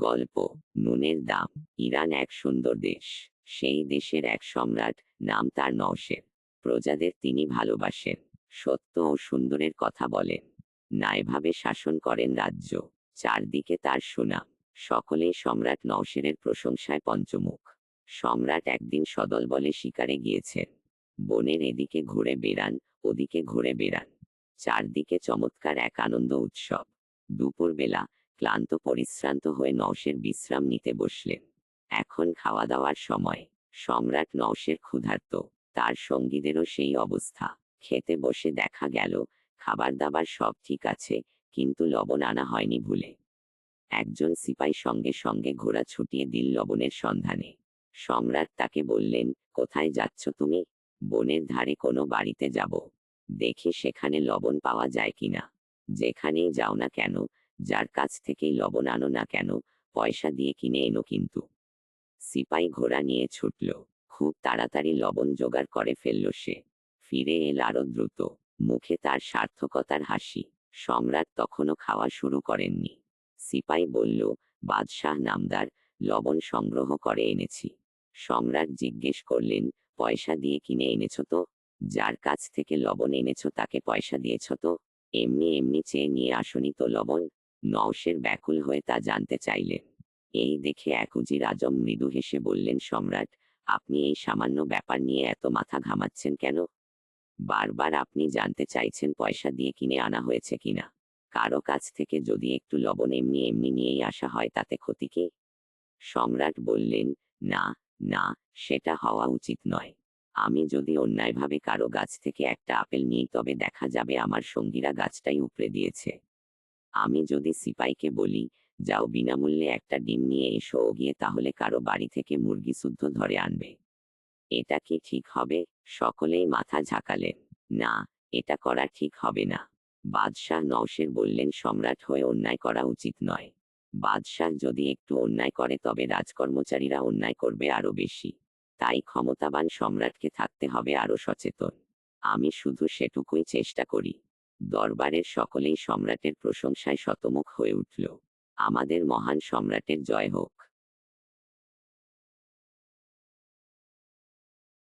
গল্প নুনের দাম। ইরান এক সুন্দর দেশ। সেই দেশের এক সম্রাট, নাম তার নওশের। প্রজাদের তিনি ভালোবাসেন, সত্য ও সুন্দরের কথা বলেন, ন্যায়ভাবে শাসন করেন রাজ্য। চারদিকে তার সুনাম, সকলেই সম্রাট নওশেরের প্রশংসায় পঞ্চমুখ। সম্রাট একদিন সদলবলে শিকারে গিয়েছেন। বনের এদিকে ঘুরে বেড়ান, ওদিকে ঘুরে বেড়ান, চারদিকে চমৎকার এক আনন্দ উৎসব। দুপুরবেলা ক্লান্ত পরিশ্রান্ত হয়ে নওশের বিশ্রাম নিতে বসলেন। এখন খাওয়া দাওয়ার সময়। সম্রাট নওশের ক্ষুধার্ত, তার সঙ্গীদেরও সেই অবস্থা। খেতে বসে দেখা গেল খাবার দাবার সব ঠিক আছে, কিন্তু লবণ আনা হয়নি ভুলে। একজন সিপাই সঙ্গে সঙ্গে ঘোড়া ছুটিয়ে দিল লবণের সন্ধানে। সম্রাট তাকে বললেন, কোথায় যাচ্ছ তুমি? বনের ধারে কোনো বাড়িতে যাব, দেখি সেখানে লবণ পাওয়া যায় কিনা। যেখানেই যাও না কেন, যার কাছ থেকেই লবণ আনো না কেন, পয়সা দিয়ে কিনে এনো কিন্তু। সিপাই ঘোড়া নিয়ে ছুটল। খুব তাড়াতাড়ি লবণ জোগাড় করে ফেলল সে। ফিরে এল আরো দ্রুত, মুখে তার সার্থকতার হাসি। সম্রাট তখনও খাওয়া শুরু করেননি। সিপাই বলল, বাদশাহ নামদার, লবণ সংগ্রহ করে এনেছি। সম্রাট জিজ্ঞেস করলেন, পয়সা দিয়ে কিনে এনেছ তো? যার কাছ থেকে লবণ এনেছ তাকে পয়সা দিয়েছ তো? এমনি এমনি চেয়ে নিয়ে আসনি তো লবণ? নওশের ব্যাকুল হয়ে তা জানতে চাইলেন। এই দেখে এক উজির আজম মৃদু হেসে বললেন, সম্রাট, আপনি এই সামান্য ব্যাপার নিয়ে এত মাথা ঘামাচ্ছেন কেন? বারবার আপনি জানতে চাইছেন পয়সা দিয়ে কিনে আনা হয়েছে কিনা। কারো কাছ থেকে যদি একটু লবণ এমনি এমনি নিয়েই আসা হয় তাতে ক্ষতি কি? সম্রাট বললেন, না, না, সেটা হওয়া উচিত নয়। আমি যদি অন্যায়ভাবে কারো গাছ থেকে একটা আপেল নিই তবে দেখা যাবে আমার সঙ্গীরা গাছটাই উপড়ে দিয়েছে। আমি যদি সিপাইকে বলি, যাও বিনামূল্যে একটা ডিম নিয়ে এসো ও গিয়ে তাহলে কারো বাড়ি থেকে মুরগি শুদ্ধ ধরে আনবে, এটা কি ঠিক হবে? সকলেই মাথা ঝাঁকালেন। না, এটা করা ঠিক হবে না। বাদশাহ নওশের বললেন, সম্রাট হয়ে অন্যায় করা উচিত নয়। বাদশাহ যদি একটু অন্যায় করে তবে রাজকর্মচারীরা অন্যায় করবে আরো বেশি। তাই ক্ষমতাবান সম্রাটকে থাকতে হবে আরো সচেতন। আমি শুধু সেটুকুই চেষ্টা করি। দরবারের সকলেই সম্রাটের প্রশংসায় শতমুখ হয়ে উঠল। আমাদের মহান সম্রাটের জয় হোক।